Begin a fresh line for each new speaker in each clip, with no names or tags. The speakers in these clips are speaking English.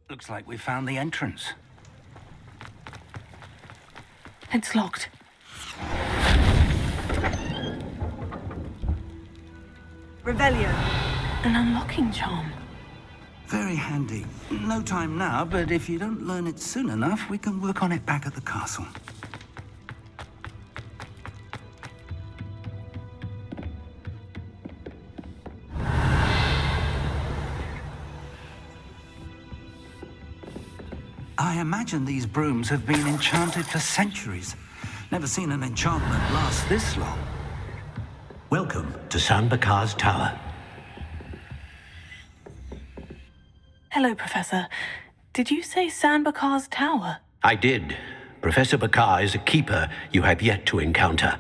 Looks like we found the entrance.
It's locked. Revelio. An unlocking charm.
Very handy. No time now, but if you don't learn it soon enough, we can work on it back at the castle. I imagine these brooms have been enchanted for centuries. Never seen an enchantment last this long.
Welcome to San Bakar's tower.
Hello, Professor. Did you say San Bakar's tower?
I did. Professor Bakar is a keeper you have yet to encounter.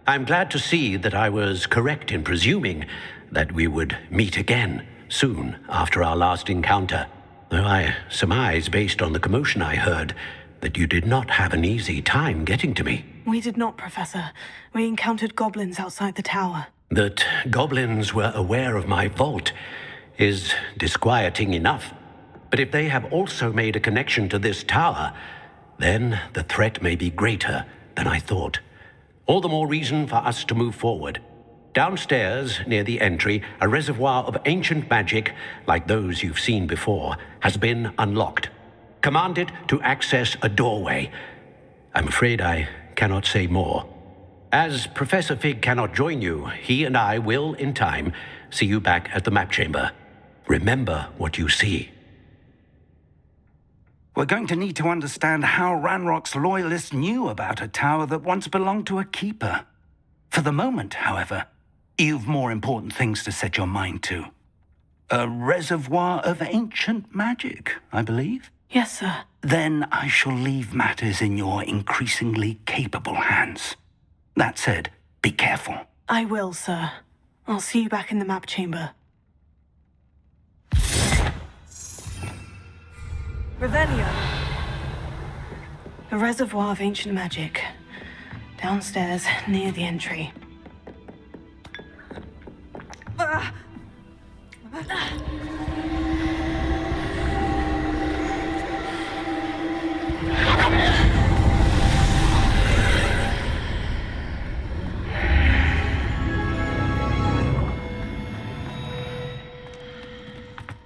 I'm glad to see that I was correct in presuming that we would meet again soon after our last encounter. Though I surmise, based on the commotion I heard, that you did not have an easy time getting to me.
We did not, Professor. We encountered goblins outside the tower.
That goblins were aware of my vault is disquieting enough. But if they have also made a connection to this tower, then the threat may be greater than I thought. All the more reason for us to move forward. Downstairs, near the entry, a reservoir of ancient magic, like those you've seen before, has been unlocked. Command it to access a doorway. I'm afraid I cannot say more. As Professor Fig cannot join you, he and I will, in time, see you back at the map chamber. Remember what you see.
We're going to need to understand how Ranrock's loyalists knew about a tower that once belonged to a keeper. For the moment, however, you've more important things to set your mind to. A reservoir of ancient magic, I believe?
Yes, sir.
Then I shall leave matters in your increasingly capable hands. That said, be careful.
I will, sir. I'll see you back in the map chamber. Revelio. A reservoir of ancient magic. Downstairs, near the entry.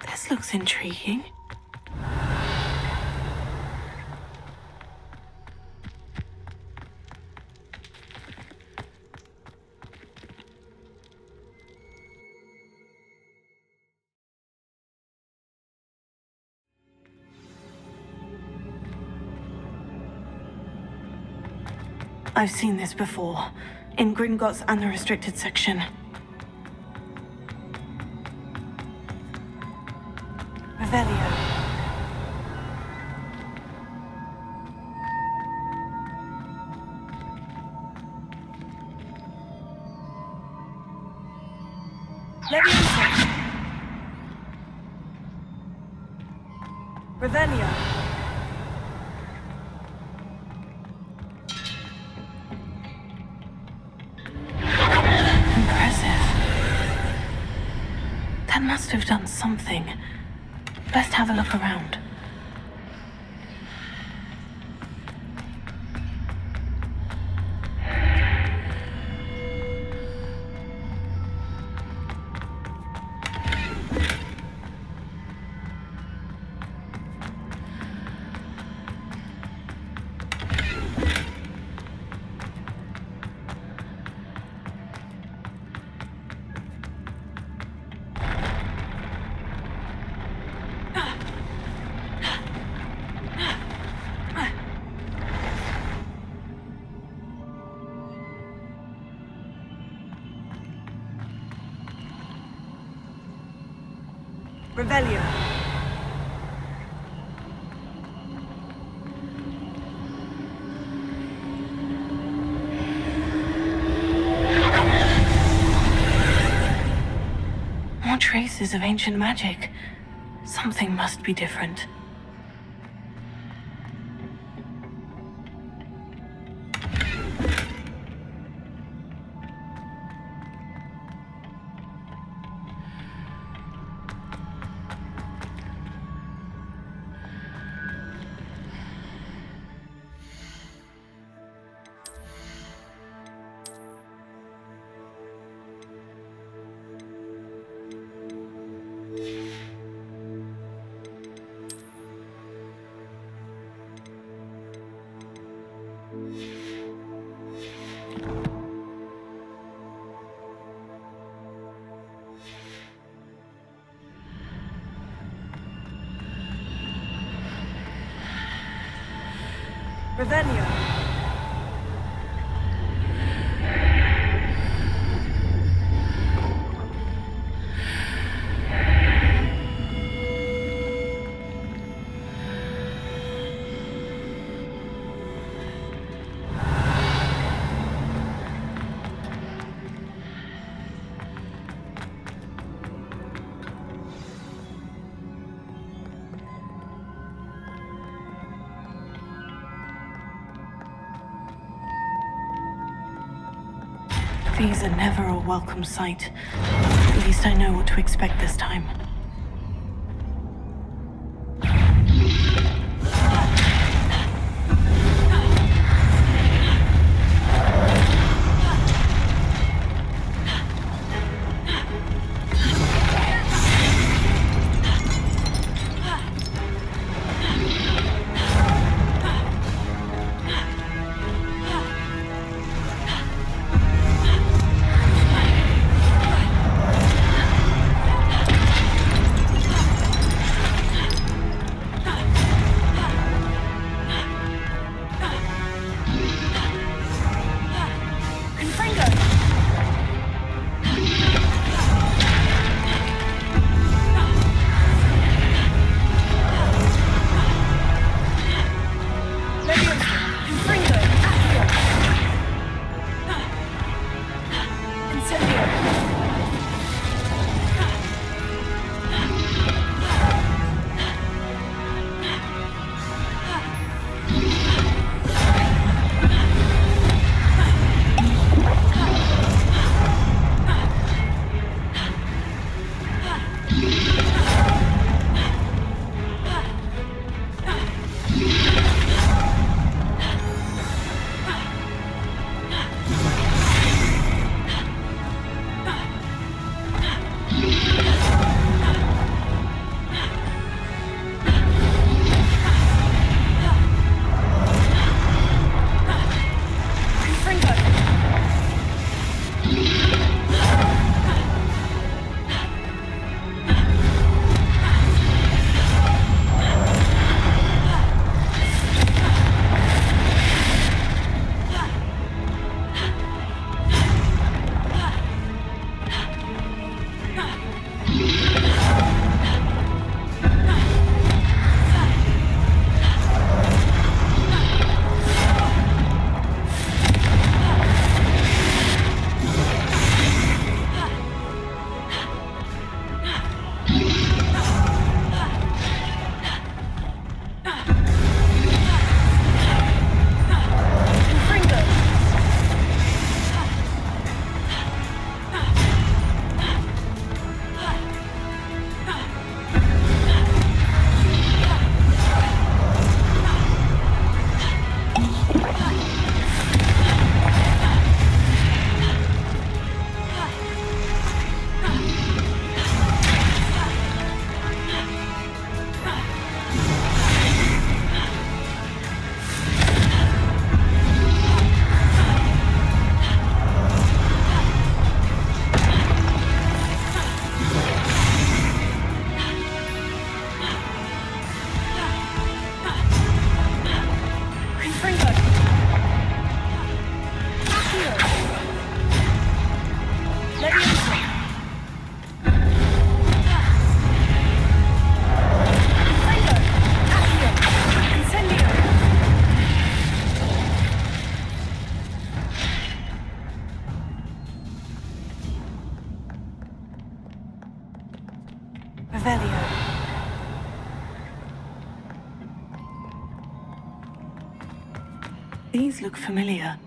This looks intriguing. I've seen this before, in Gringotts and the restricted section. Revelio. Leviosa. Revelio. That must have done something. Best have a look around. Revelio. More traces of ancient magic. Something must be different. Revelio. These are never a welcome sight. At least I know what to expect this time. Revelio. These look familiar.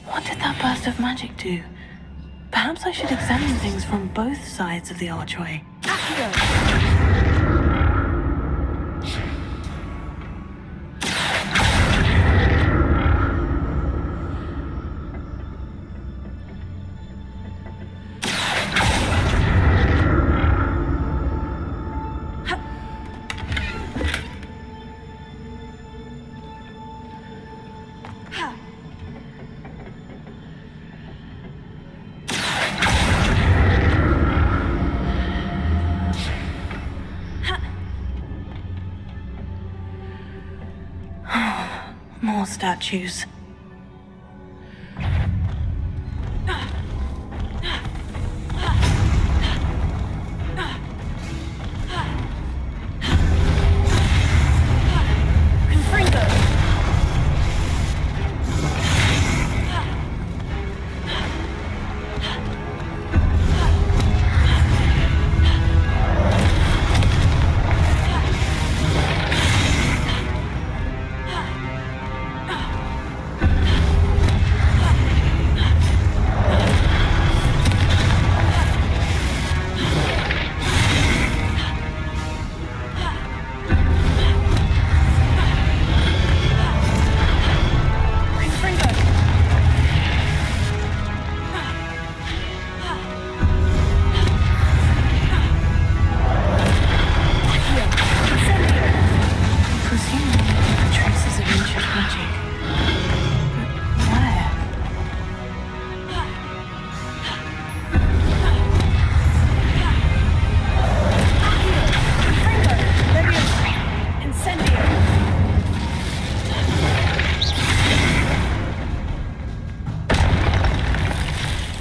What did that burst of magic do? Perhaps I should examine things from both sides of the archway. More statues.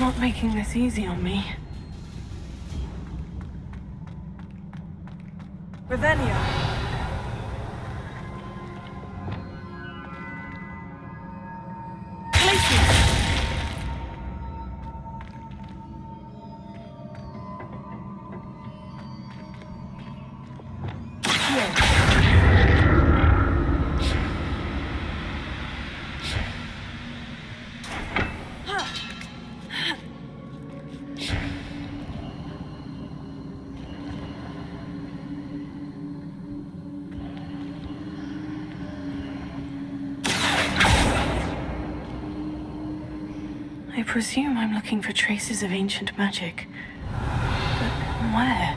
Not making this easy on me.
Ravenia.
I presume I'm looking for traces of ancient magic. But where?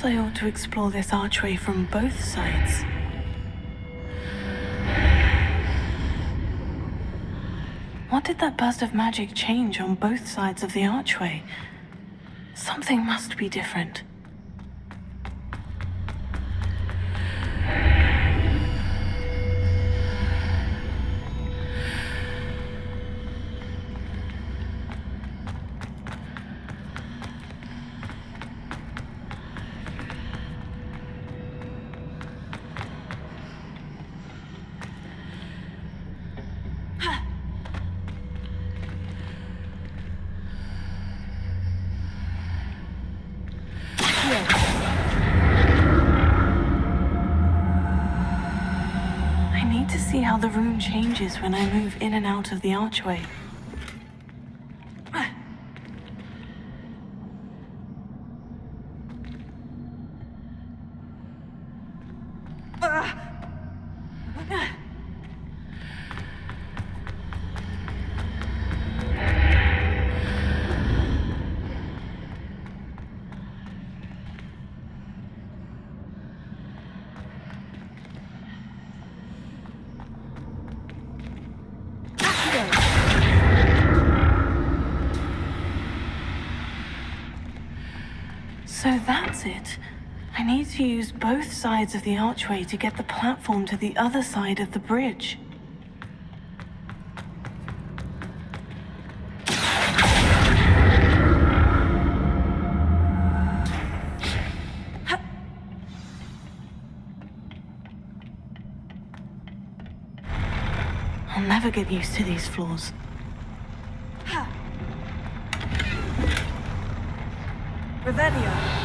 Perhaps I ought to explore this archway from both sides. What did that burst of magic change on both sides of the archway? Something must be different. See how the room changes when I move in and out of the archway. So that's it. I need to use both sides of the archway to get the platform to the other side of the bridge. I'll never get used to these floors.
Revelio.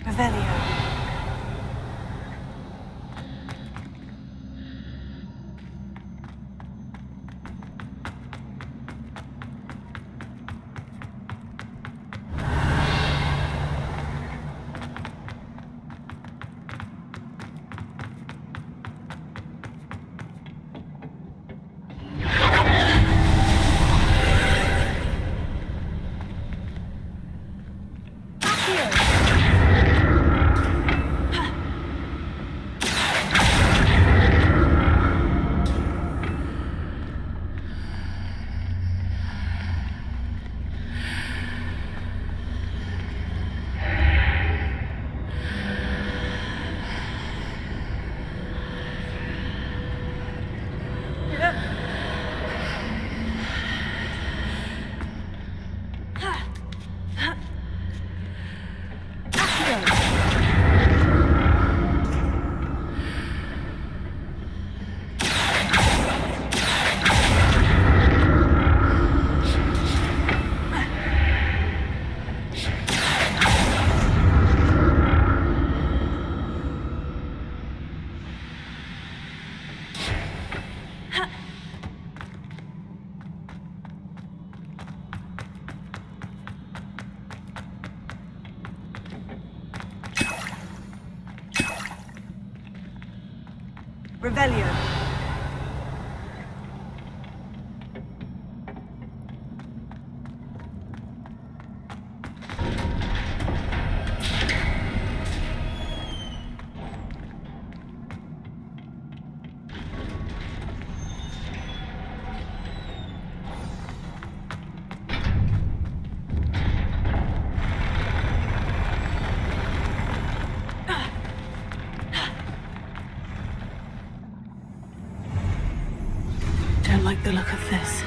Revelio. Revelio. Don't like the look of this.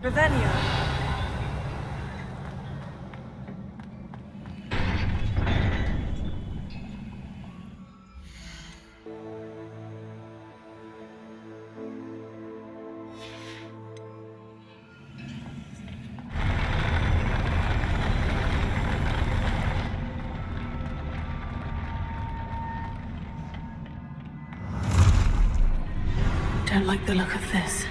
Revelio. don't like the look of this.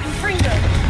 Confringo!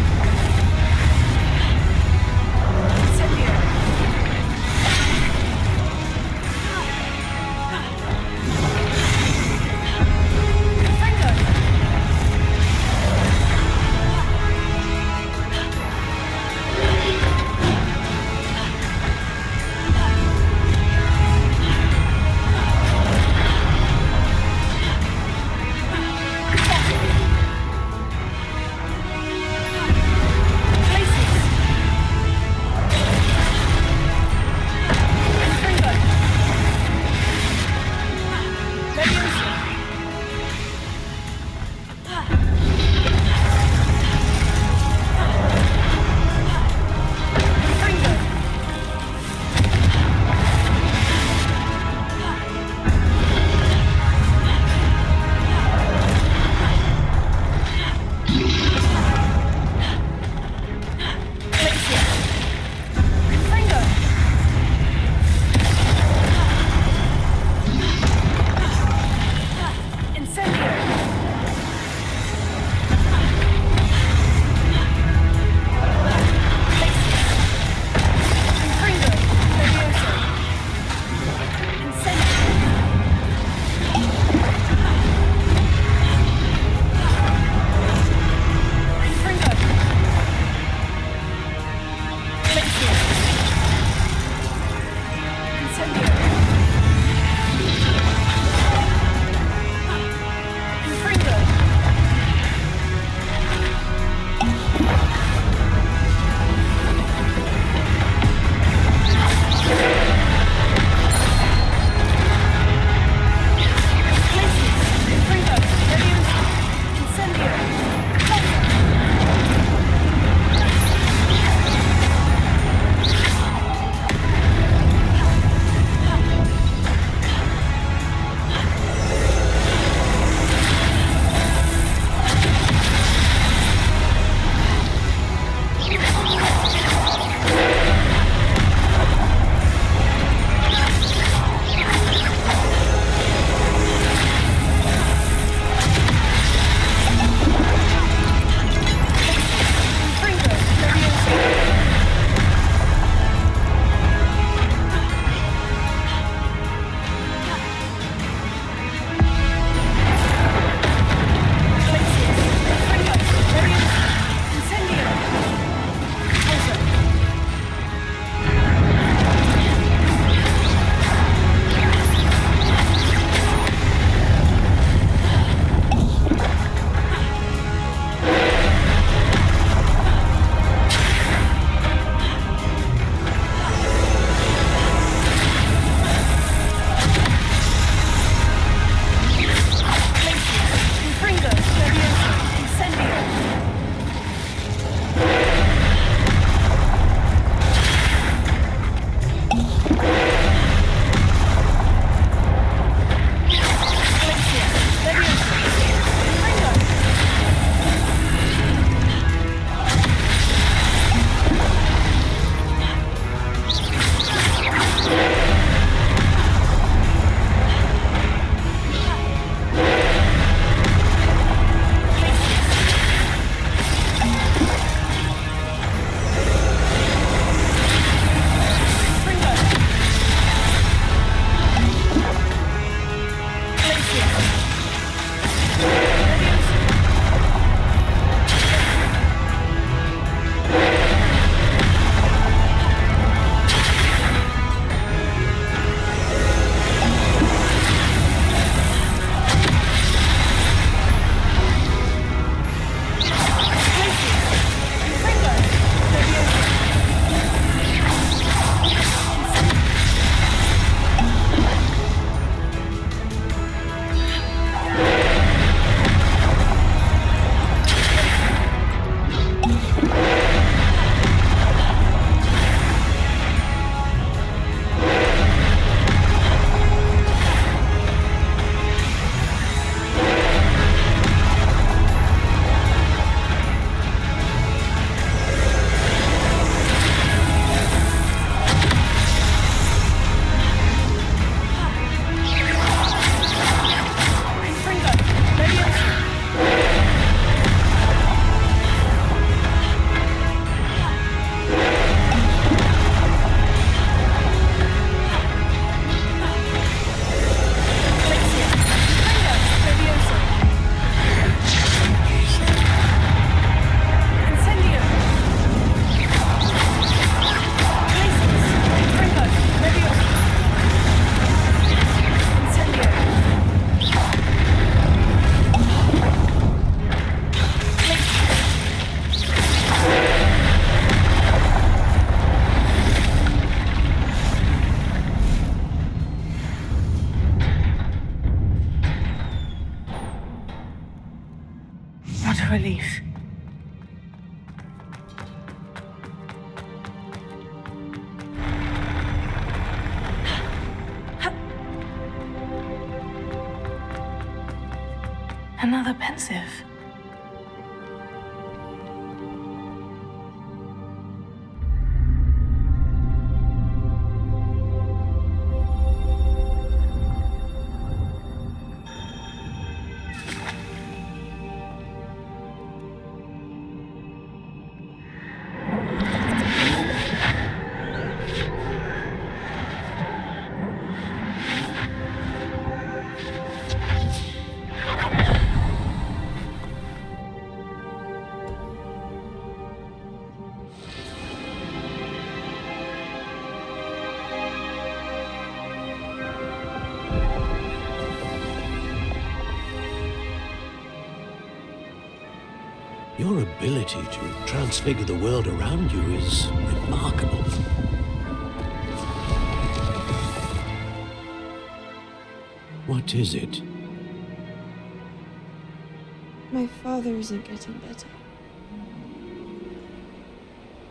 safe. Another pensive.
Your ability to transfigure the world around you is remarkable. What is it?
My father isn't getting better.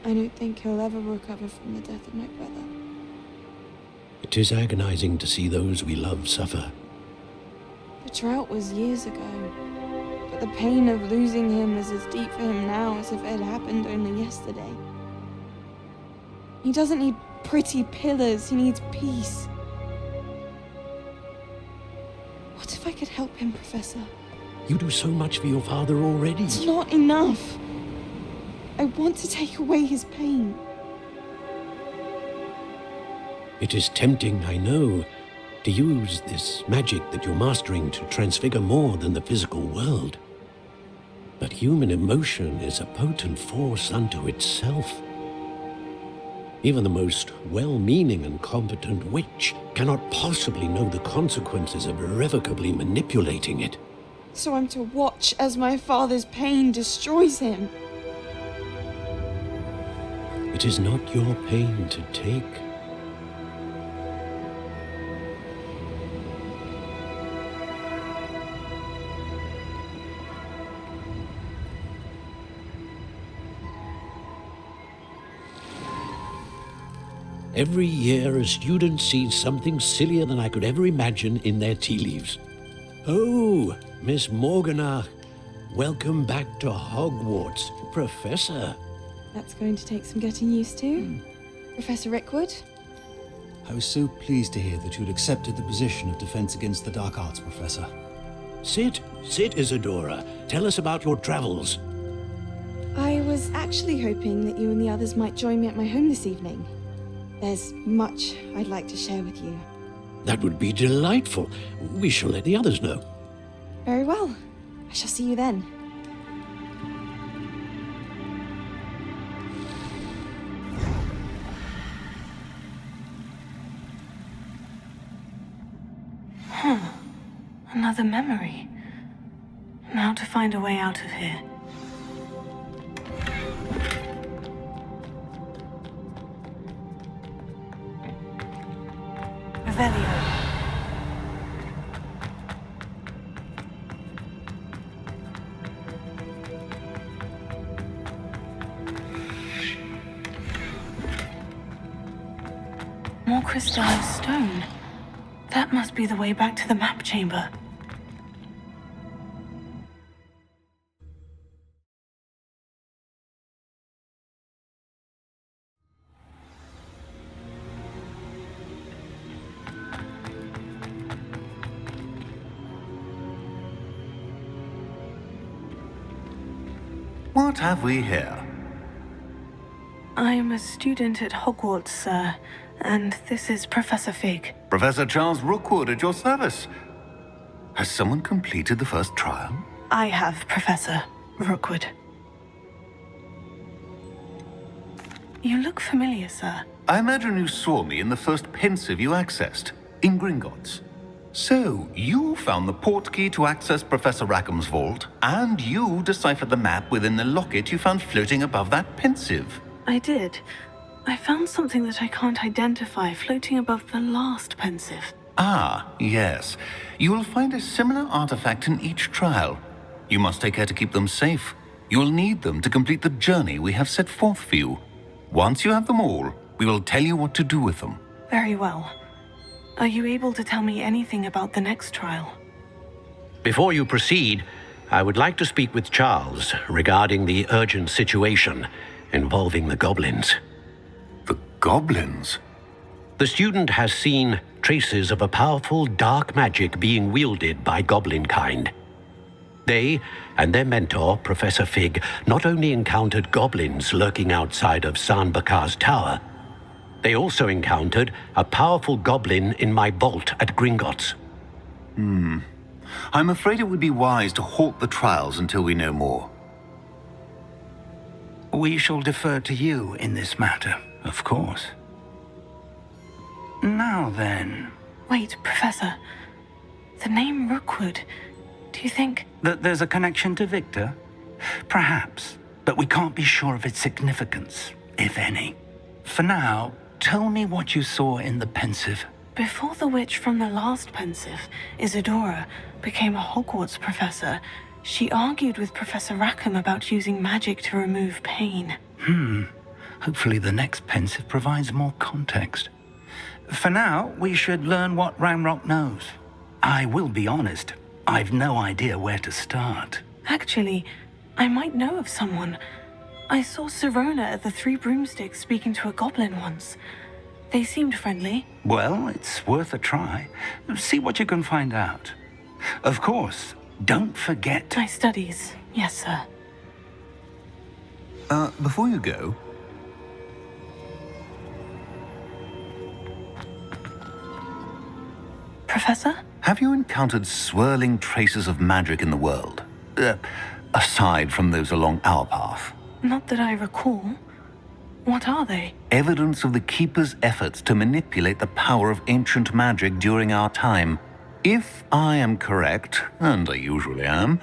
I don't think he'll ever recover from the death of my brother.
It is agonizing to see those we love suffer.
The drought was years ago, but the pain of losing him is as deep for him now as if it had happened only yesterday. He doesn't need pretty pillars, he needs peace. What if I could help him, Professor?
You do so much for your father already.
It's not enough. I want to take away his pain.
It is tempting, I know, to use this magic that you're mastering to transfigure more than the physical world. But human emotion is a potent force unto itself. Even the most well-meaning and competent witch cannot possibly know the consequences of irrevocably manipulating it.
So I'm to watch as my father's pain destroys him.
It is not your pain to take. Every year, a student sees something sillier than I could ever imagine in their tea leaves. Oh, Miss Morganach, welcome back to Hogwarts, Professor.
That's going to take some getting used to. Professor Rickwood?
I was so pleased to hear that you'd accepted the position of Defense Against the Dark Arts, Professor.
Sit, Isadora. Tell us about your travels.
I was actually hoping that you and the others might join me at my home this evening. There's much I'd like to share with you.
That would be delightful. We shall let the others know.
Very well. I shall see you then.
Another memory. Now to find a way out of here. Revelio. More crystallized stone. That must be the way back to the map chamber.
What have we here?
I am a student at Hogwarts, sir, and this is Professor Fig.
Professor Charles Rookwood at your service. Has someone completed the first trial?
I have, Professor Rookwood. You look familiar, sir.
I imagine you saw me in the first pensive you accessed, in Gringotts. So, you found the portkey to access Professor Rackham's vault, and you deciphered the map within the locket you found floating above that pensive.
I did. I found something that I can't identify floating above the last pensive.
Ah, yes. You will find a similar artifact in each trial. You must take care to keep them safe. You will need them to complete the journey we have set forth for you. Once you have them all, we will tell you what to do with them.
Very well. Are you able to tell me anything about the next trial?
Before you proceed, I would like to speak with Charles regarding the urgent situation involving the goblins.
The goblins?
The student has seen traces of a powerful dark magic being wielded by goblin kind. They and their mentor, Professor Fig, not only encountered goblins lurking outside of Sanbakar's tower, they also encountered a powerful goblin in my vault at Gringotts.
I'm afraid it would be wise to halt the trials until we know more.
We shall defer to you in this matter, of course. Now then...
Wait, Professor. The name Rookwood. Do you think...
That there's a connection to Victor? Perhaps, but we can't be sure of its significance, if any. For now, tell me what you saw in the pensive.
Before the witch from the last pensive, Isadora, became a Hogwarts professor, she argued with Professor Rackham about using magic to remove pain.
Hopefully the next pensive provides more context. For now, we should learn what Ranrock knows. I will be honest, I've no idea where to start.
Actually, I might know of someone. I saw Sirona at the Three Broomsticks speaking to a goblin once. They seemed friendly.
Well, it's worth a try. See what you can find out. Of course, don't forget...
My studies, yes, sir.
Before you go...
Professor?
Have you encountered swirling traces of magic in the world? Aside from those along our path?
Not that I recall. What are they?
Evidence of the Keeper's efforts to manipulate the power of ancient magic during our time. If I am correct, and I usually am,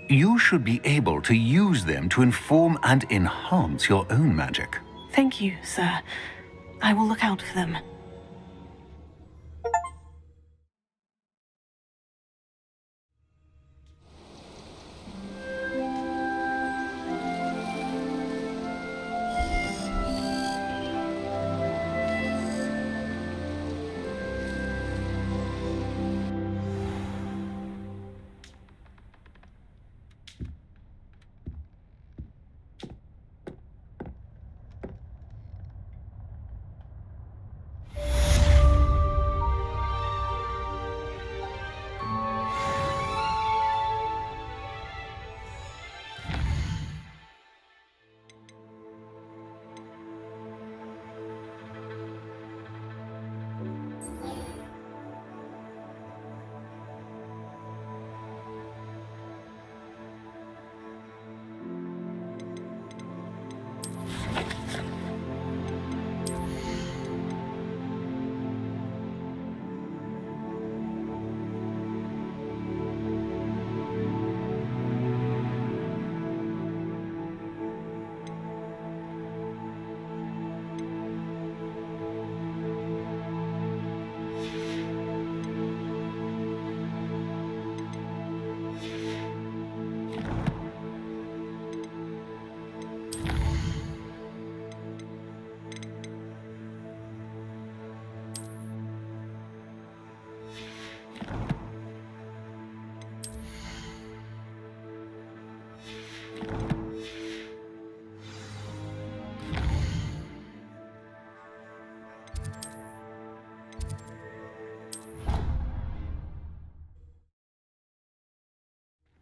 you should be able to use them to inform and enhance your own magic.
Thank you, sir. I will look out for them.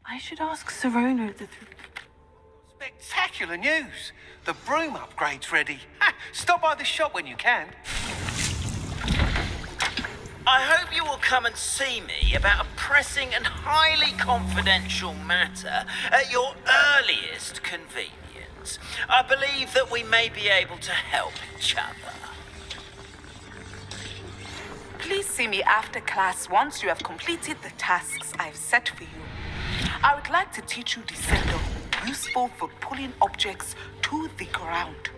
I should ask Sirona the...
Spectacular news! The broom upgrade's ready. Stop by the shop when you can.
I hope you will come and see me about a pressing and highly confidential matter at your earliest convenience. I believe that we may be able to help each other.
Please see me after class once you have completed the tasks I've set for you. I would like to teach you Descendo, useful for pulling objects to the ground.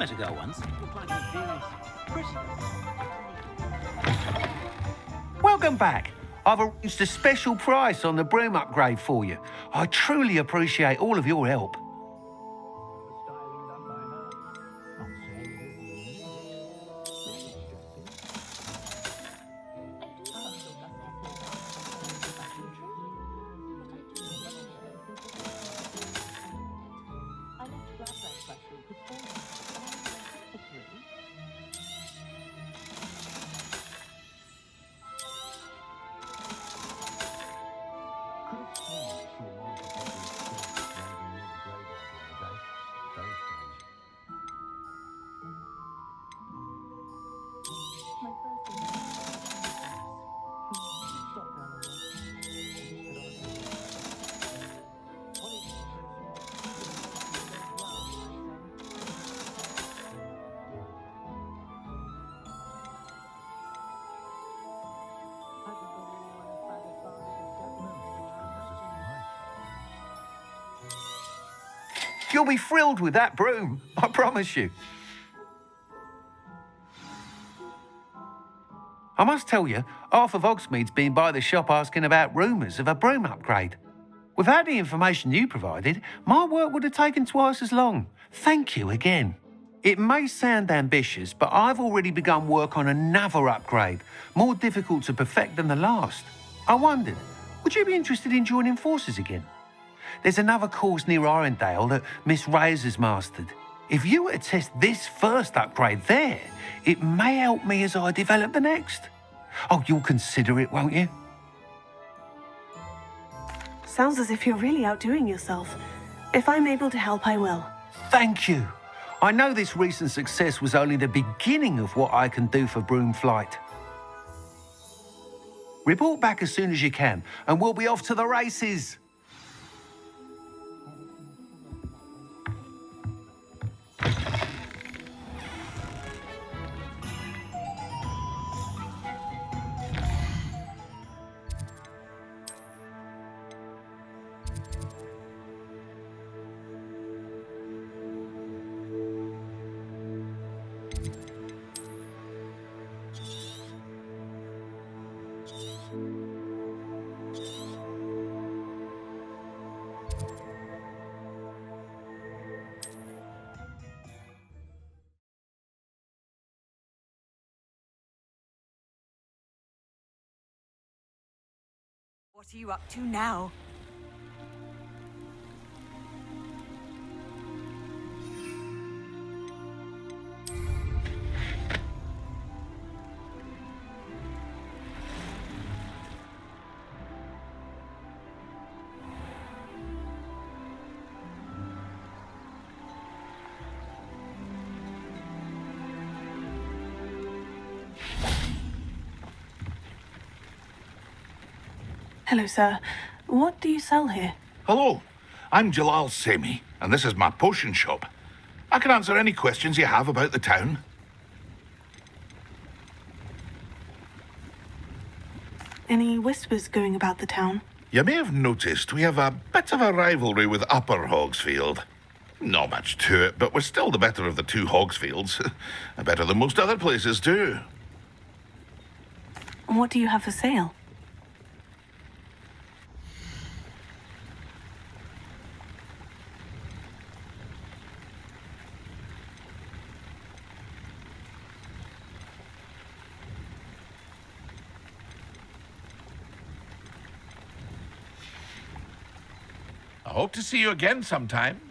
met a girl once. Looked like a serious Christmas.
Welcome back. I've arranged a special price on the broom upgrade for you. I truly appreciate all of your help. You'll be thrilled with that broom, I promise you. I must tell you, half of Hogsmeade's been by the shop asking about rumours of a broom upgrade. Without the information you provided, my work would have taken twice as long. Thank you again. It may sound ambitious, but I've already begun work on another upgrade, more difficult to perfect than the last. I wondered, would you be interested in joining forces again? There's another course near Arendelle that Miss Reyes has mastered. If you were to test this first upgrade there, it may help me as I develop the next. Oh, you'll consider it, won't you?
Sounds as if you're really outdoing yourself. If I'm able to help, I will.
Thank you. I know this recent success was only the beginning of what I can do for broom flight. Report back as soon as you can, and we'll be off to the races.
What are you up to now?
Hello, sir. What do you sell here?
Hello, I'm Jalal Semi, and this is my potion shop. I can answer any questions you have about the town.
Any whispers going about the town?
You may have noticed we have a bit of a rivalry with Upper Hogsfield. Not much to it, but we're still the better of the two Hogsfields. Better than most other places, too.
What do you have for sale?
I hope to see you again sometime.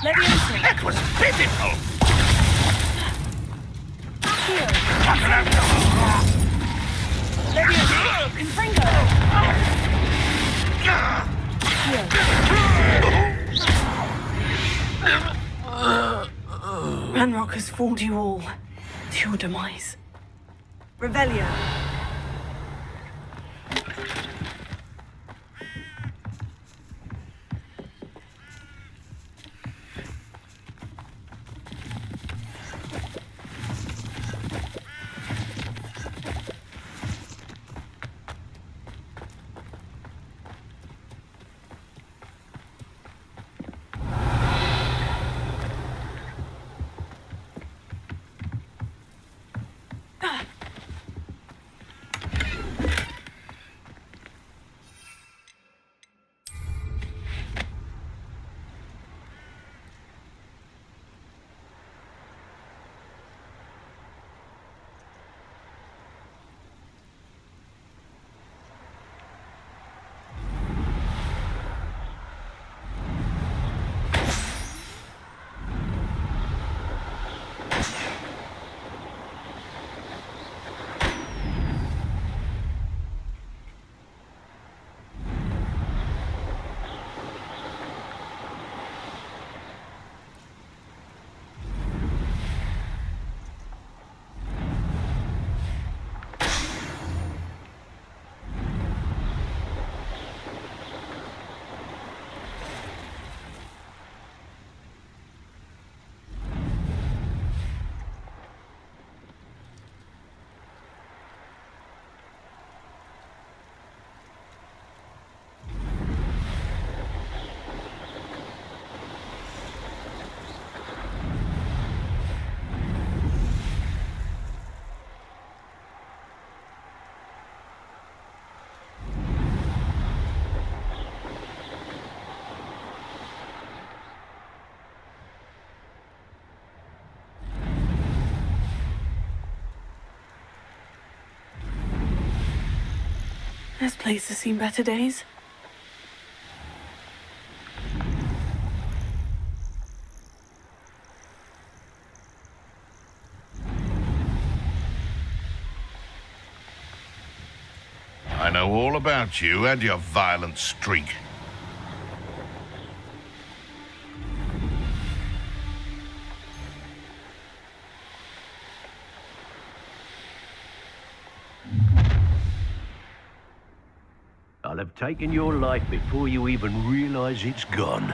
Leviosa.
That was pitiful!
Accio. Leviosa. Confringo.
Ranrock has fooled you all to your demise.
Revelio.
This place has seen better days.
I know all about you and your violent streak.
I'll have taken your life before you even realize it's gone.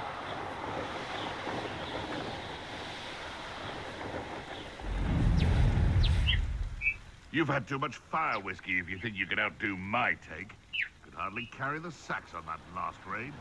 You've had too much fire whiskey if you think you can outdo my take. Could hardly carry the sacks on that last raid.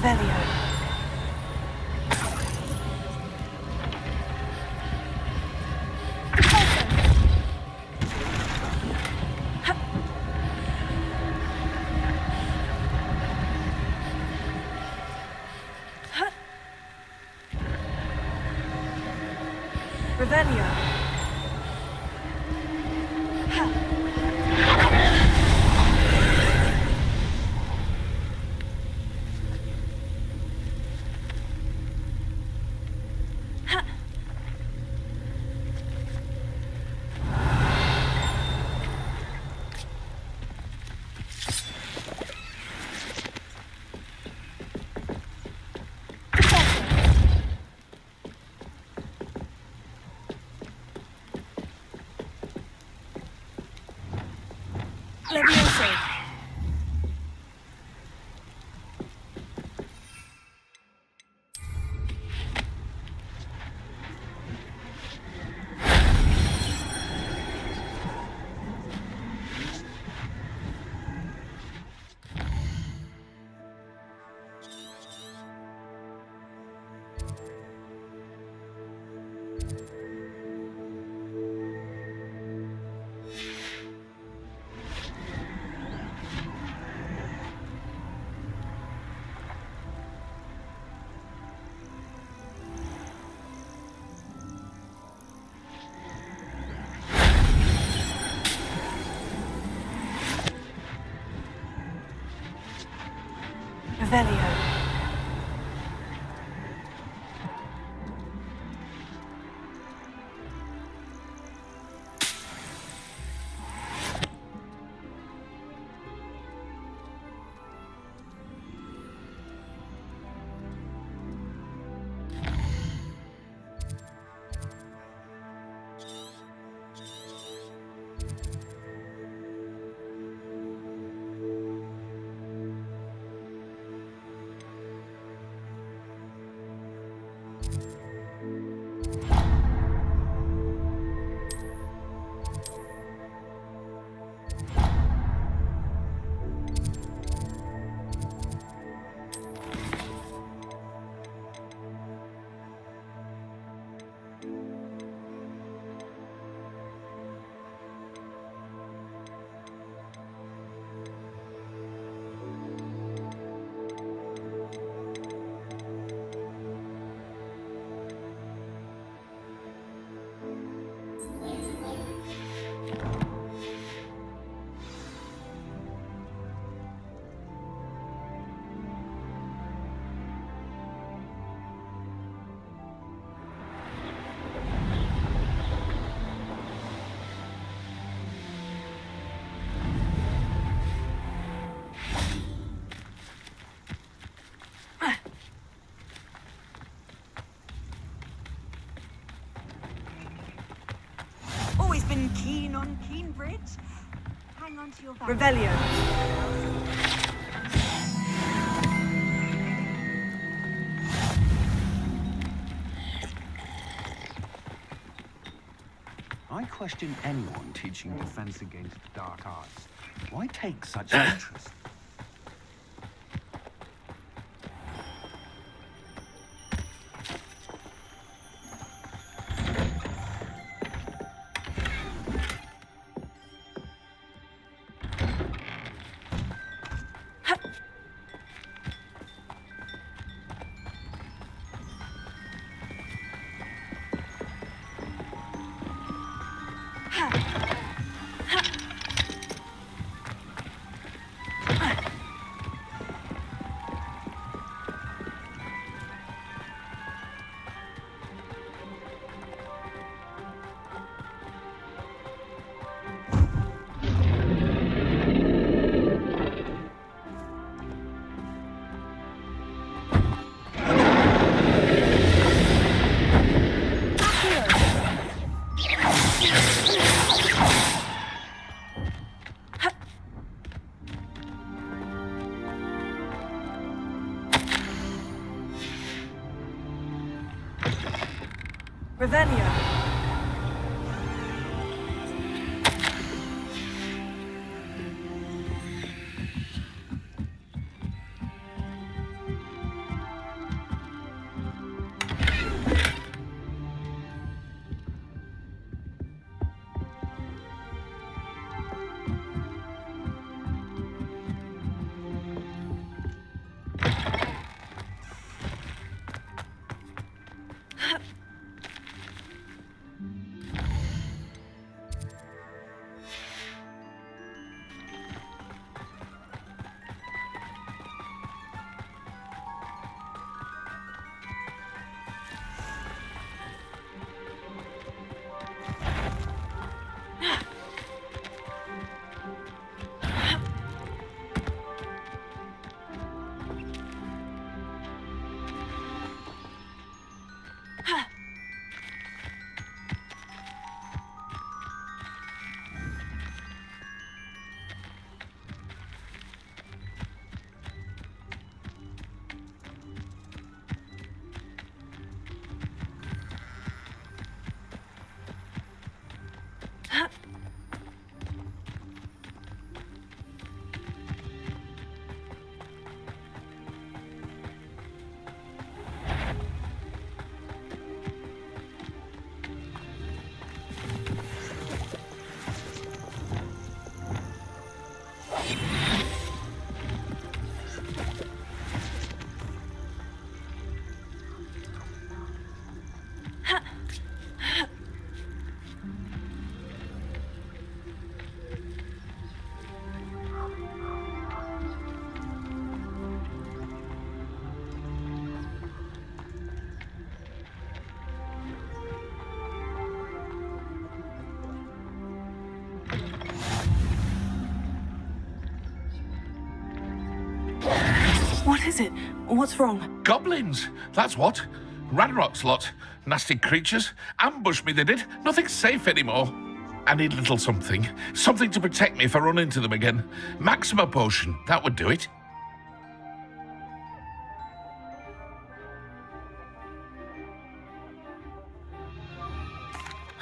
Revelio. Revelio. Levioso. Revelio. Always been keen on Keenbridge. Hang on to your value. Revelio.
I question anyone teaching defense against the dark arts. Why take such interest? Revelio.
What is it? What's wrong?
Goblins, that's what. Ranrock's lot. Nasty creatures. Ambush me, they did. Nothing's safe anymore. I need a little something. Something to protect me if I run into them again. Maxima potion, that would do it.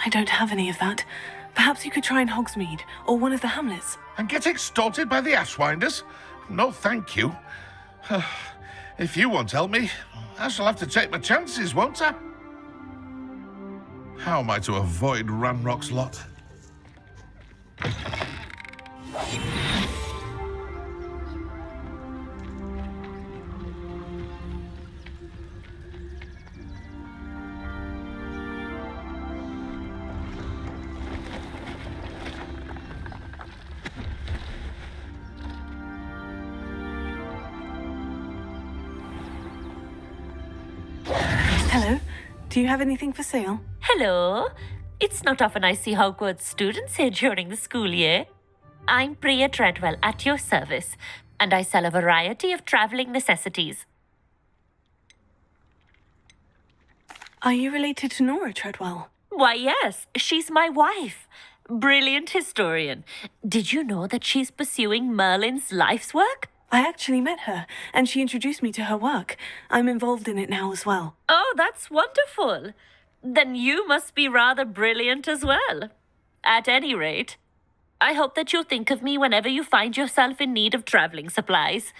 I don't have any of that. Perhaps you could try in Hogsmeade, or one of the hamlets.
And get extorted by the Ashwinders? No, thank you. If you won't help me, I shall have to take my chances, won't I? How am I to avoid Ranrock's lot?
Hello? Do you have anything for sale?
Hello. It's not often I see Hogwarts students here during the school year. I'm Priya Treadwell at your service, and I sell a variety of traveling necessities.
Are you related to Nora Treadwell?
Why, yes, she's my wife. Brilliant historian. Did you know that she's pursuing Merlin's life's work?
I actually met her, and she introduced me to her work. I'm involved in it now as well.
Oh, that's wonderful. Then you must be rather brilliant as well. At any rate, I hope that you'll think of me whenever you find yourself in need of traveling supplies.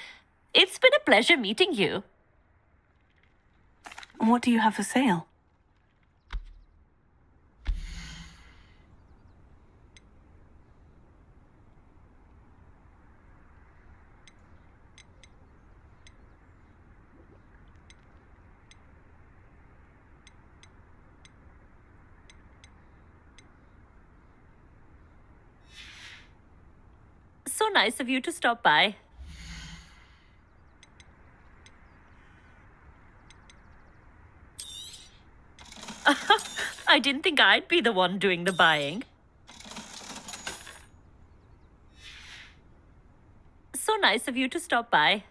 It's been a pleasure meeting you.
What do you have for sale?
So nice of you to stop by. I didn't think I'd be the one doing the buying. So nice of you to stop by.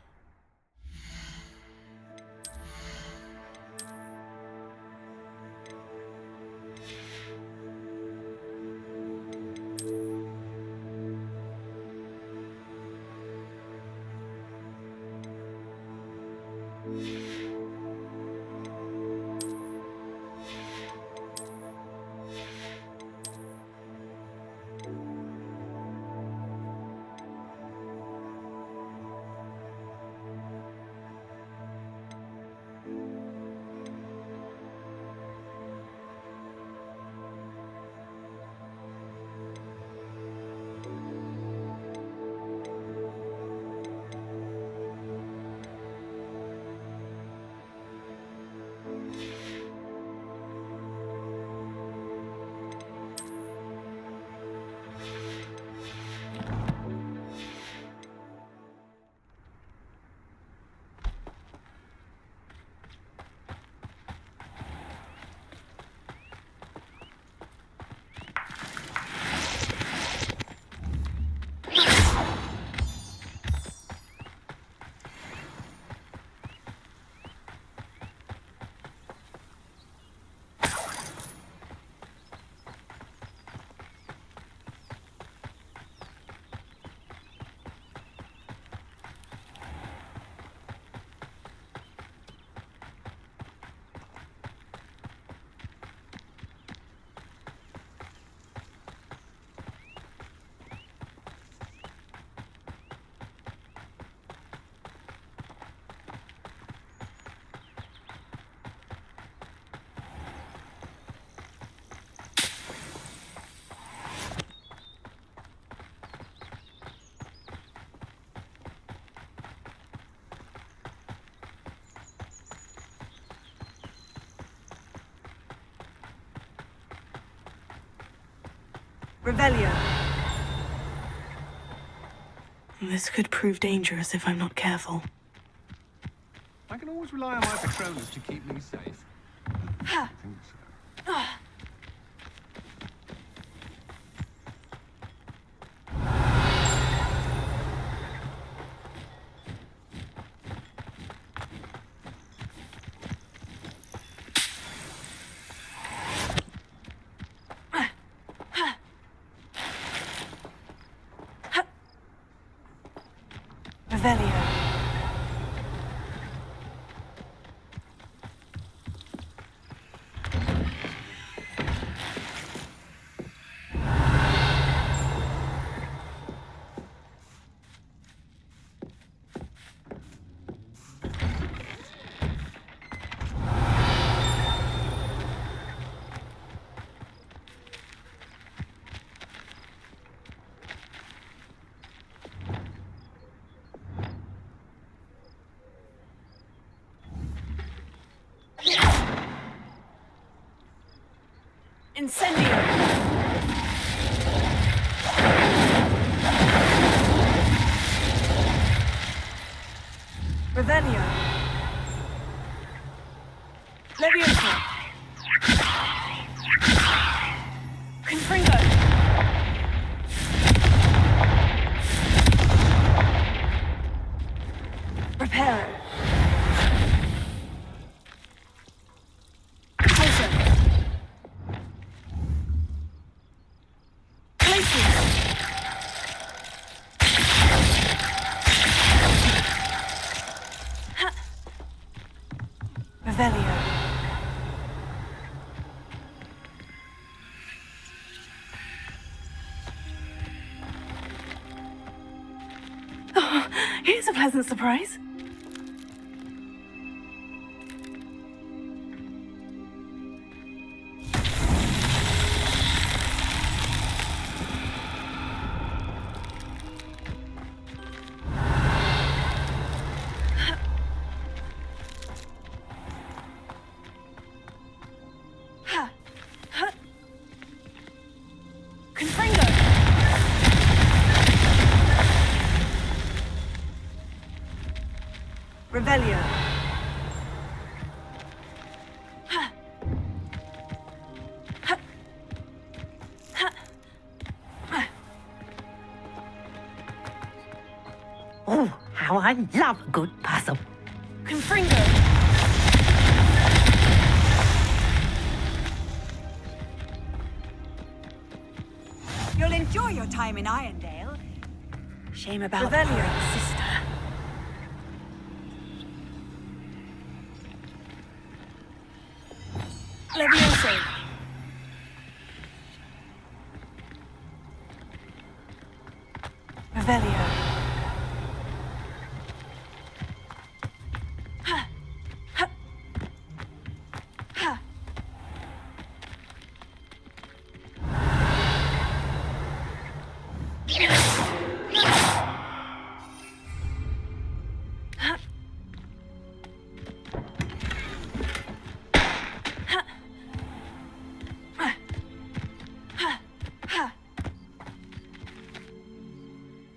Revelio.
This could prove dangerous if I'm not careful.
I can always rely on my Patronus to keep me safe. I think so.
Incendio! Revelio. Leviosa. Confringo. Reparo. Pulso. Glacius. Revelio.
Oh, here's a pleasant surprise.
Confringo. Revelio.
Oh, how I love a good puzzle.
Confringo. You'll enjoy your time in Irondale.
Shame about
Revelio.
her sister.
Leviosa. Revelio.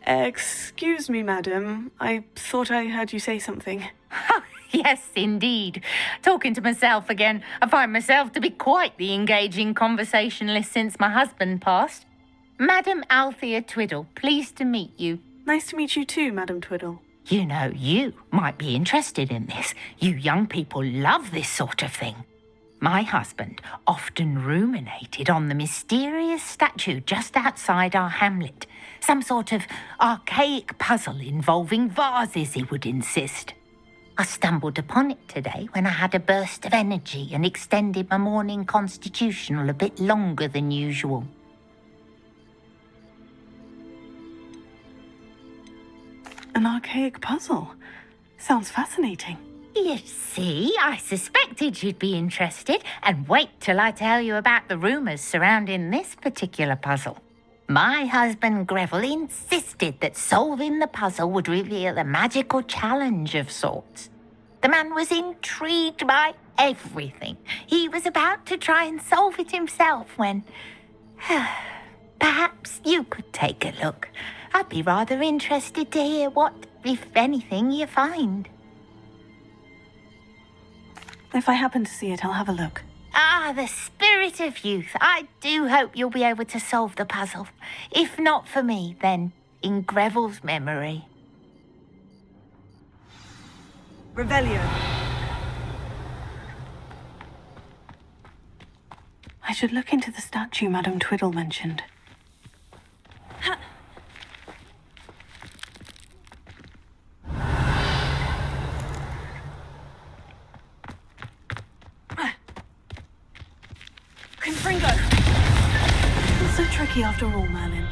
Excuse me, madam. I thought I heard you say something.
Yes, indeed. Talking to myself again. I find myself to be quite the engaging conversationalist since my husband passed. Madam Althea Twiddle, pleased to meet you.
Nice to meet you too, Madam Twiddle.
You know, you might be interested in this. You young people love this sort of thing. My husband often ruminated on the mysterious statue just outside our hamlet. Some sort of archaic puzzle involving vases, he would insist. I stumbled upon it today when I had a burst of energy and extended my morning constitutional a bit longer than usual.
An archaic puzzle. Sounds fascinating.
You see, I suspected you'd be interested, and wait till I tell you about the rumours surrounding this particular puzzle. My husband Greville insisted that solving the puzzle would reveal a magical challenge of sorts. The man was intrigued by everything. He was about to try and solve it himself when... Perhaps you could take a look. I'd be rather interested to hear what, if anything, you find.
If I happen to see it, I'll have a look.
Ah, the spirit of youth. I do hope you'll be able to solve the puzzle. If not for me, then in Greville's memory.
Revelio.
I should look into the statue Madam Twiddle mentioned.
Confringo.
Not so tricky after all, Merlin.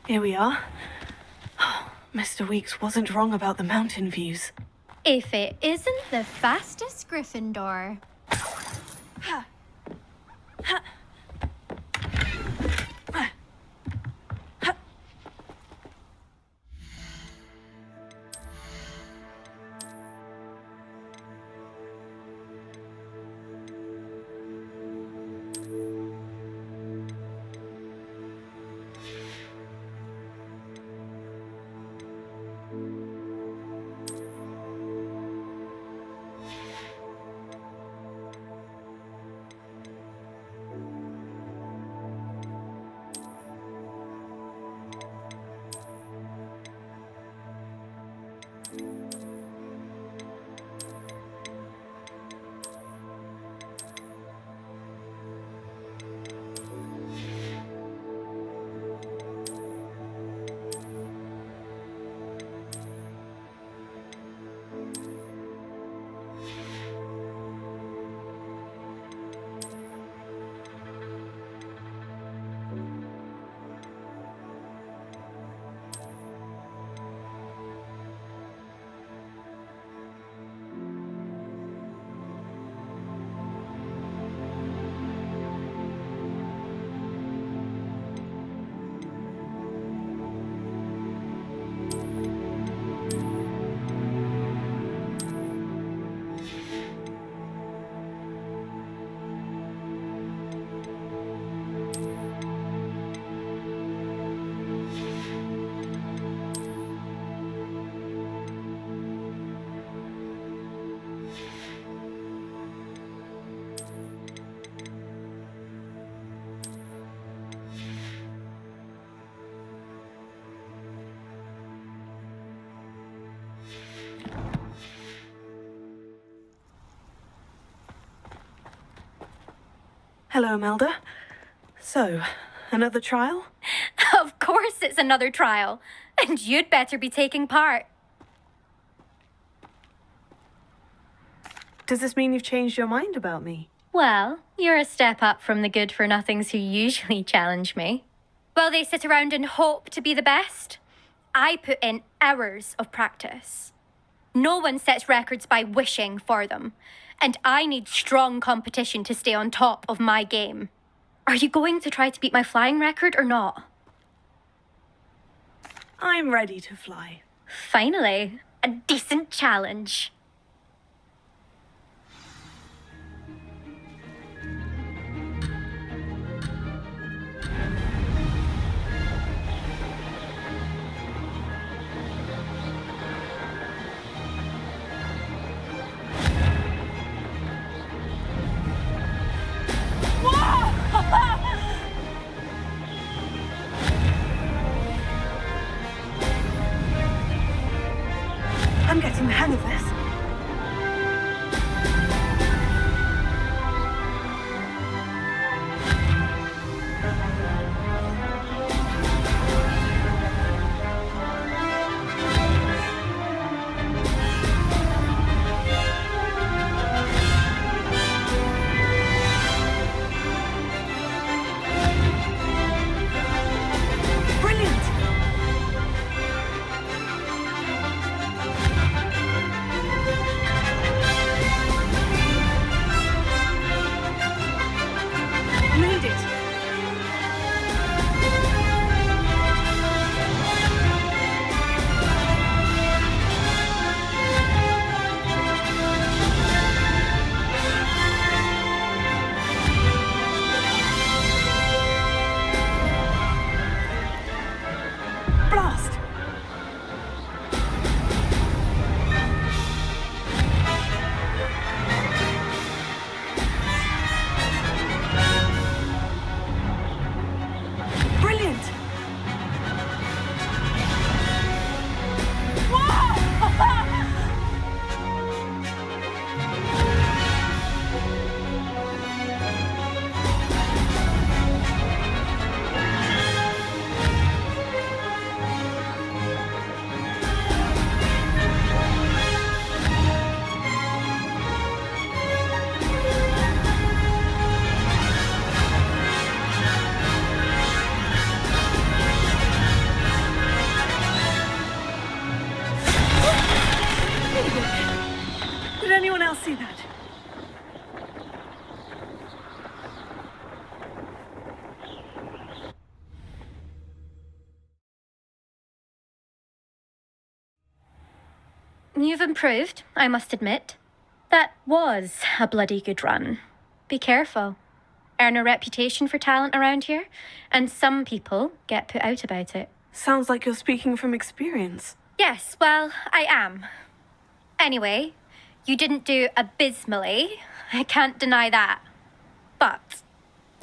Here we are. Mr. Weeks wasn't wrong about the mountain views.
If it isn't the fastest Gryffindor.
Hello, Imelda. So, another trial?
Of course it's another trial. And you'd better be taking part.
Does this mean you've changed your mind about me?
Well, you're a step up from the good-for-nothings who usually challenge me. While they sit around and hope to be the best, I put in hours of practice. No one sets records by wishing for them, and I need strong competition to stay on top of my game. Are you going to try to beat my flying record or not?
I'm ready to fly.
Finally, a decent challenge.
I'm getting the hang of this. Brilliant! anyone else see that?
You've improved, I must admit. That was a bloody good run. Be careful. Earn a reputation for talent around here, and some people get put out about it.
Sounds like you're speaking from experience.
Yes, well, I am. Anyway, you didn't do abysmally. I can't deny that. But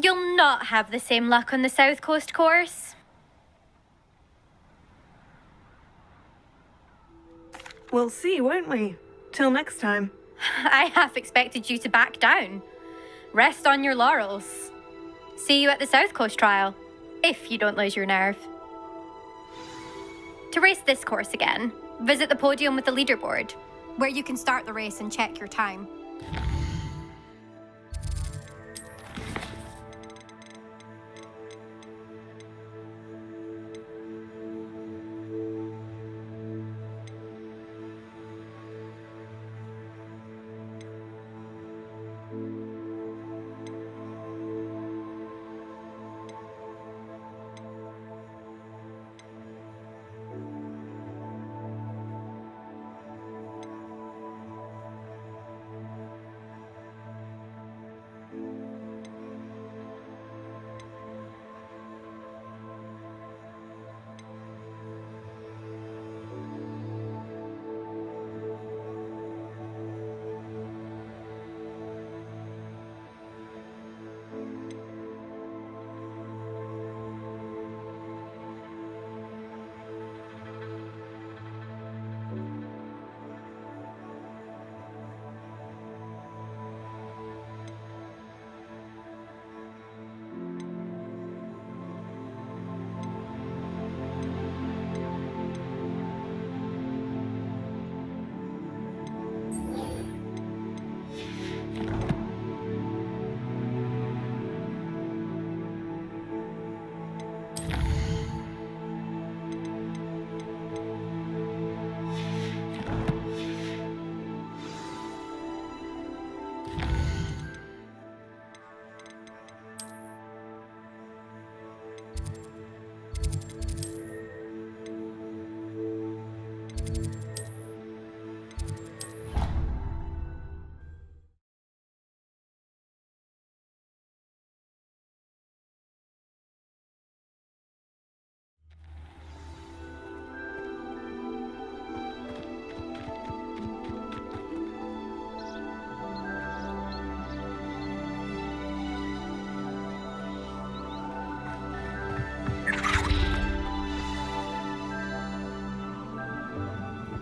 you'll not have the same luck on the South Coast course.
We'll see, won't we? Till next time.
I half expected you to back down. Rest on your laurels. See you at the South Coast trial, if you don't lose your nerve. To race this course again, visit the podium with the leaderboard, where you can start the race and check your time.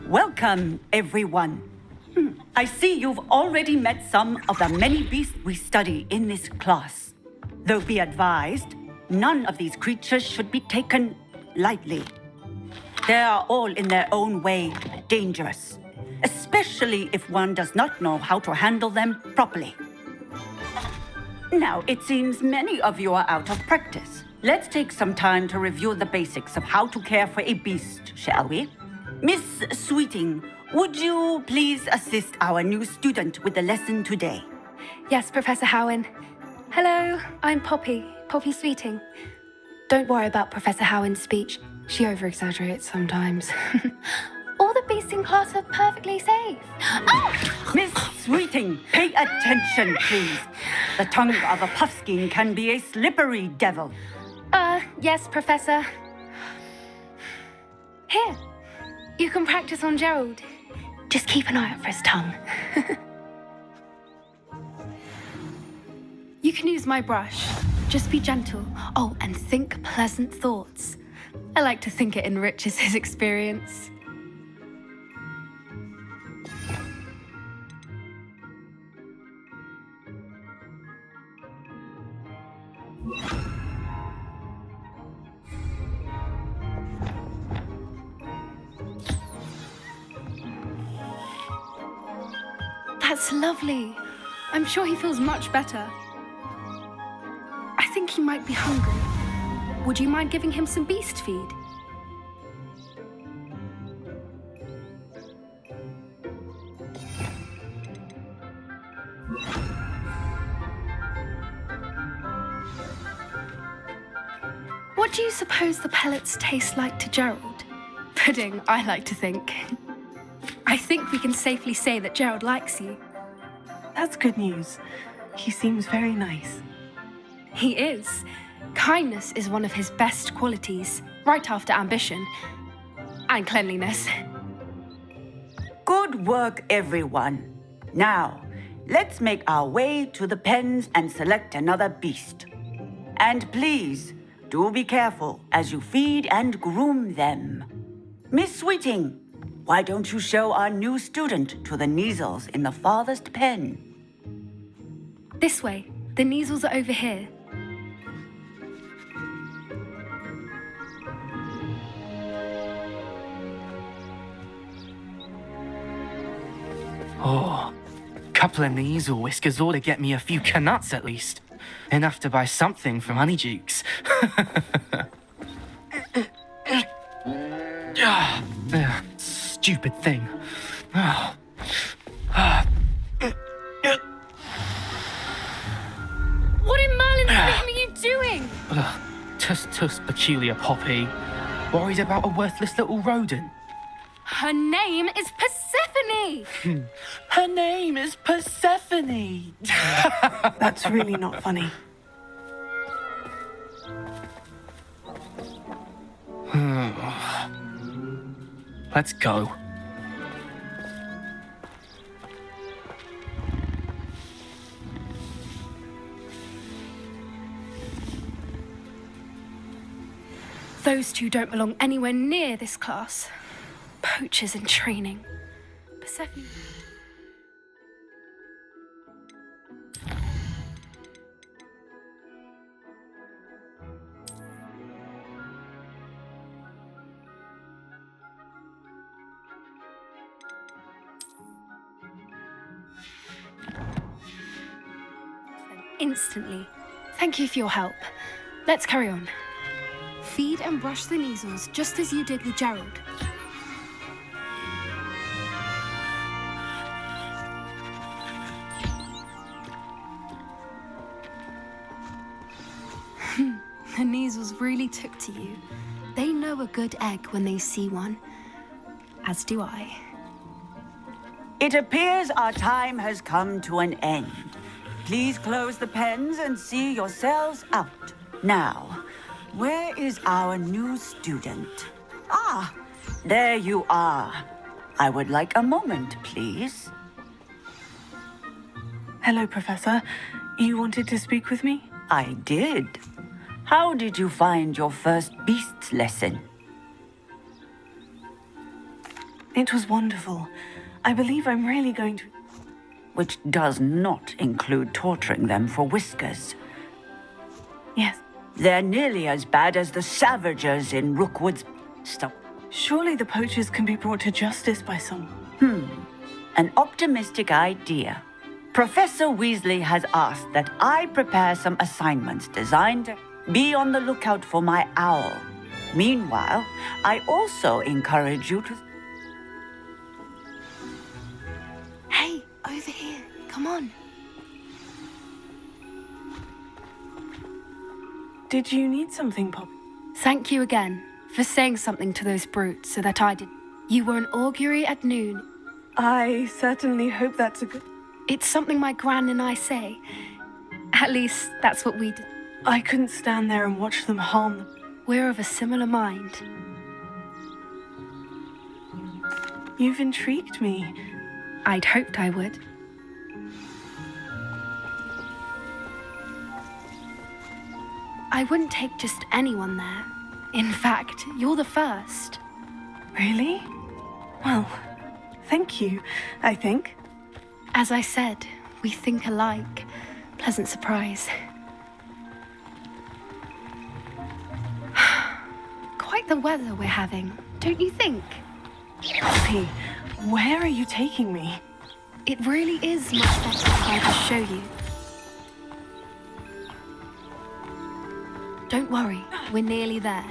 Welcome, everyone. I see you've already met some of the many beasts we study in this class. Though be advised, none of these creatures should be taken lightly. They are all in their own way dangerous, especially if one does not know how to handle them properly. Now, it seems many of you are out of practice. Let's take some time to review the basics of how to care for a beast, shall we? Miss Sweeting, would you please assist our new student with the lesson today?
Yes, Professor Howen. Hello, I'm Poppy Sweeting. Don't worry about Professor Howen's speech. She over-exaggerates sometimes. All the beasts in class are perfectly safe.
Oh! Miss Sweeting, pay attention, please. The tongue of a puffskein can be a slippery devil.
Yes, Professor. Here, you can practice on Gerald. Just keep an eye out for his tongue. You can use my brush. Just be gentle. Oh, and think pleasant thoughts. I like to think it enriches his experience. That's lovely. I'm sure he feels much better. I think he might be hungry. Would you mind giving him some beast feed? What do you suppose the pellets taste like to Gerald? Pudding, I like to think. I think we can safely say that Gerald likes you.
That's good news. He seems very nice.
He is. Kindness is one of his best qualities, right after ambition. And cleanliness.
Good work, everyone. Now, let's make our way to the pens and select another beast. And please, do be careful as you feed and groom them. Miss Sweeting, why don't you show our new student to the Neasels in the farthest pen?
This way. The Neasels are over here.
Oh, couple of Neasel whiskers ought to get me a few canuts at least. Enough to buy something from Honeydukes. Stupid thing.
What in Merlin's name are you doing?
Tuss, peculiar Poppy. Worried about a worthless little rodent.
Her name is Persephone!
Her name is Persephone!
That's really not funny.
Let's go.
Those two don't belong anywhere near this class. Poachers in training. Persephone. Instantly. Thank you for your help. Let's carry on. Feed and brush the Neasels just as you did with Gerald. The Neasels really took to you. They know a good egg when they see one. As do I.
It appears our time has come to an end. Please close the pens and see yourselves out. Now, where is our new student? Ah, there you are. I would like a moment, please.
Hello, Professor. You wanted to speak with me?
I did. How did you find your first beasts lesson?
It was wonderful. I believe I'm really going to...
Which does not include torturing them for whiskers.
Yes.
They're nearly as bad as the Savagers in Rookwood's... Stop.
Surely the poachers can be brought to justice by someone.
An optimistic idea. Professor Weasley has asked that I prepare some assignments designed to be on the lookout for my owl. Meanwhile, I also encourage you to...
Hey, over here. Come on.
Did you need something, Poppy?
Thank you again for saying something to those brutes so that I did. You were an augury at noon.
I certainly hope that's a good...
It's something my gran and I say. At least, that's what we do.
I couldn't stand there and watch them harm them.
We're of a similar mind.
You've intrigued me.
I'd hoped I would. I wouldn't take just anyone there. In fact, you're the first.
Really? Well, thank you, I think.
As I said, we think alike. Pleasant surprise. Quite the weather we're having, don't you think?
Poppy, where are you taking me?
It really is much better if I just show you. Don't worry, we're nearly there.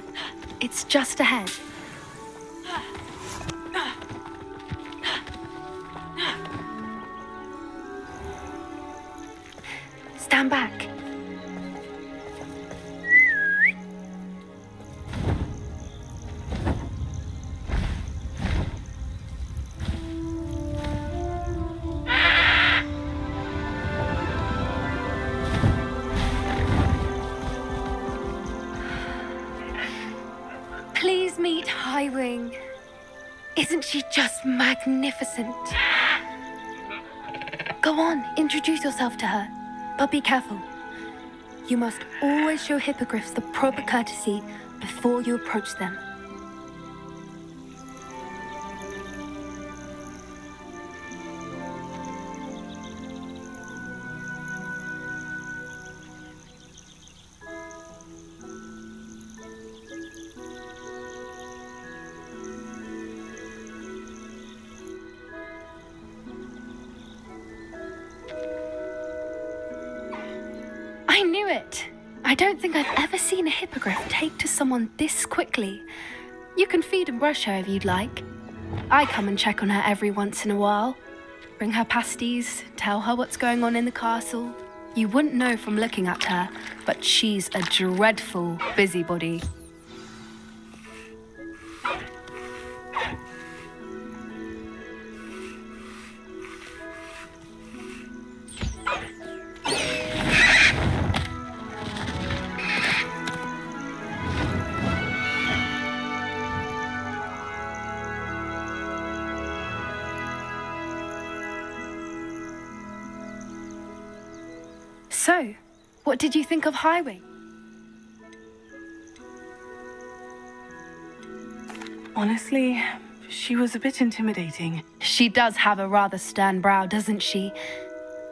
It's just ahead. Stand back. Highwing. Isn't she just magnificent? Go on, introduce yourself to her. But be careful. You must always show hippogriffs the proper courtesy before you approach them. I knew it! I don't think I've ever seen a hippogriff take to someone this quickly. You can feed and brush her if you'd like. I come and check on her every once in a while. Bring her pasties, tell her what's going on in the castle. You wouldn't know from looking at her, but she's a dreadful busybody. So, what did you think of Highwing?
Honestly, she was a bit intimidating.
She does have a rather stern brow, doesn't she?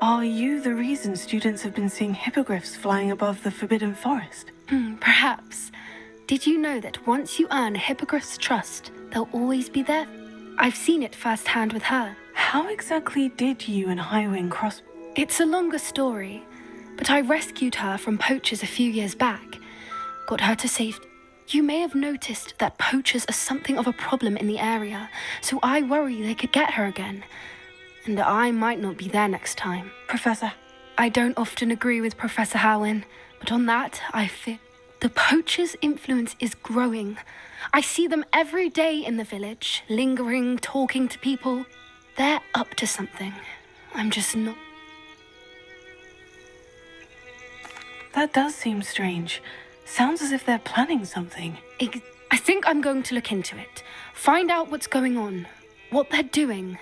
Are you the reason students have been seeing hippogriffs flying above the Forbidden Forest?
Perhaps. Did you know that once you earn a hippogriff's trust, they'll always be there? I've seen it firsthand with her.
How exactly did you and Highwing cross?
It's a longer story, but I rescued her from poachers a few years back. Got her to safety. You may have noticed that poachers are something of a problem in the area, so I worry they could get her again. And I might not be there next time.
Professor?
I don't often agree with Professor Howin, but on that, I fear the poachers' influence is growing. I see them every day in the village, lingering, talking to people. They're up to something. I'm just not.
That does seem strange. Sounds as if they're planning something.
I think I'm going to look into it. Find out what's going on, what they're doing.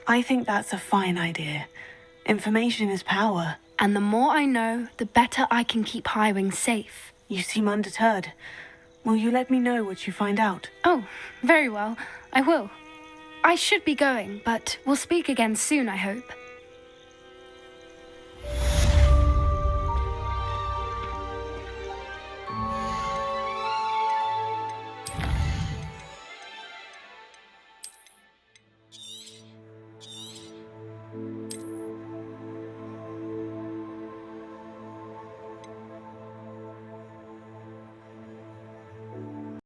I think that's a fine idea. Information is power.
And the more I know, the better I can keep Highwing safe.
You seem undeterred. Will you let me know what you find out?
Oh, very well. I will. I should be going, but we'll speak again soon, I hope.